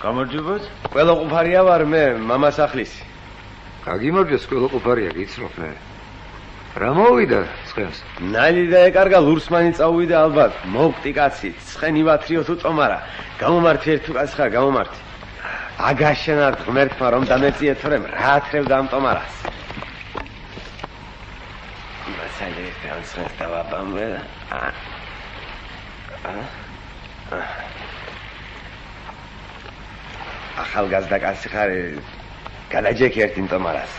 გამარჯობათ. ყველოყუფარია ვარ მე, მამასახლისი. გაგიმარჯოს, ყველოყუფარია, გიცნობ მე. რა მოვიდა ცხენს? ნალი და ეკარგა ლურსმანი წაუვიდა ალბათ. მოვკტი კაცი, ცხენი ვათრიო თუ წომარა. გამომართი ერთ თუ კაცი ხარ, გამომართი. აგაშენად ღმერთმა რომ დამეწიეთ თორემ რა ათრევდა ამ ტომარას. მასალე განსხეს დავაბამე. ახალგაზრდა კაცი ხარ, გადაჯექი ერთ იმ ტომარას.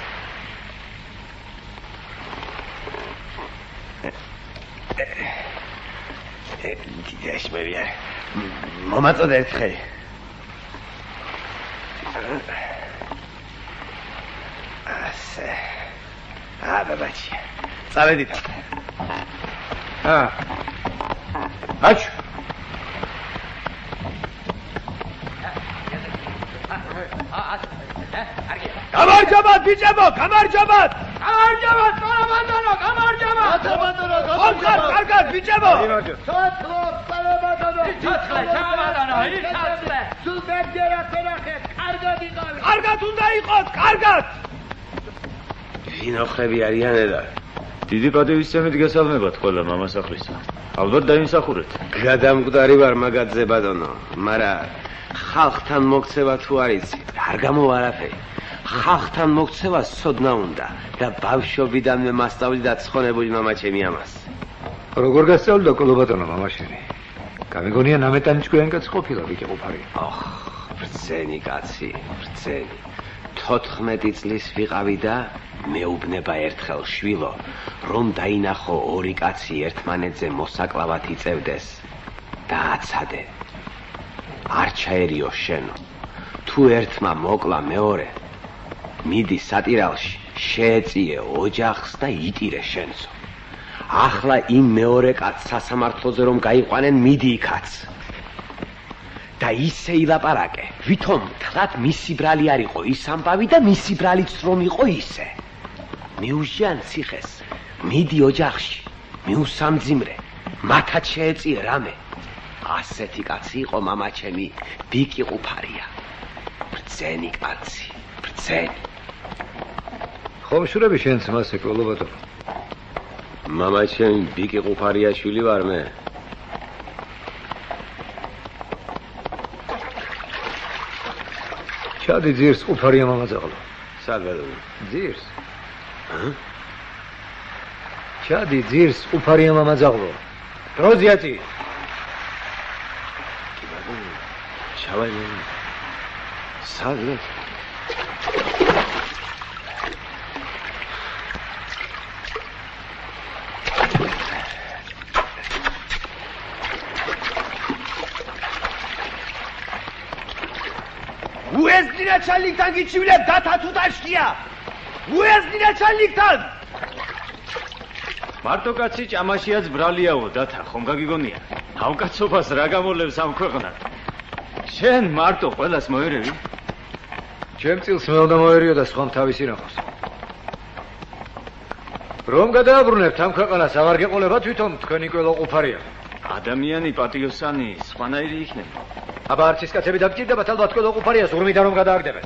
Gideš me vjer. Momac odetchej. Ase. Babaci. Zavedite. Aç. Kamarcabat bicebo, kamarcabat. Kamarcabat, karamandano, kamarcabat. Karamandano, kamarcabat. Kargat, bicebo. Tatlo, karamandano. Tatlo, karamandano. Tatlo. Sulbegera peraxet, kargat iqal. Kargat უნდა იყოს, kargat. ვინოხრები არიან ედა. დიდი პატივისცემით გესალმებათ ყველა მამასახლისა. ალბათ დაიმსახურეთ. გადამკვდარი ვარ მაგაძე ბატონო, მაგრამ ხალხთან მოქცევა თუ არ იცი, არ გამოვა არაფერი. ხალხთან მოქცევა სოდნა უნდა და ბავშვობიდანვე მასწავლიდა ცხონებული მამაჩემი ამას. როგორ გასწავლდა კოლობატონო მამაშენი? გამიგონია ნამეტანი ჭკვიანი კაცი ყოფილა ვიკეყოფარი. ბრძენი კაცი, ბრძენი. 14 წლის ვიყავი და მეუბნება ერთხელ შვილო, რომ დაინახო ორი კაცი ერთმანეთზე მოსაკლავად იწევდეს და აცადე. არ ჩაერიო შენო. თუ ერთმა მოკლა მეორე, მიდი სატირალში, შეეწიე ოჯახს და იტირე შენцо. ახლა იმ მეორე კაცს სასამართლოზე რომ გაიყვანენ, მიდი იქაც. და ისე ილაპარაკე, ვითომ თლად მისი ბრალი არ იყო ის ამბავი და მისი ბრალიც რომ იყო ისე. მიუჟიან ციხეს, მიდი ოჯახში, მიუსამძიმრე, მათაც შეეწიე რამე. ასეთი კაცი იყო მამაჩემი ბიკიყუფარია. ბრძენი კაცი, ბრძენი. ხომშურები შენც მასე კოლობატონო. მამაჩემი ბიკიყუფარია შვილი ვარ მე. ჩადი ძირს ყუფარია მამაძაღლო. სად გადავი? ძირს. ჩადი ძირს ყუფარია მამაძაღლო. დროზიათი. ჩავაი. სად? უეზდი ნაჩალიკთან გიჩივლებ დათა თუ დაშკია. უეზდი ნაჩალიკთან. მარტო კაცი ჭამაშიაც ბრალიაო დათა, ხომ გაგიგონია? ავკაცობას რა გამოლევს ამ ქვეყნად? შენ მარტო ყველას მოერევი? ჩემ წილს მე უნდა მოერიო და სხვამ თავისი ნახოს. რომ გადააბრუნებთ ამ ქვეყანას, აღარ გეყოლებათ თვითონ თქვენი კველოყუფარია. ადამიანი პატიოსანი სხვანაირი იქნება. აბა არცის კაცები დაგჭირდებათ ალბათ კველოყუფარიას ურმიდან რომ გადააგდებენ.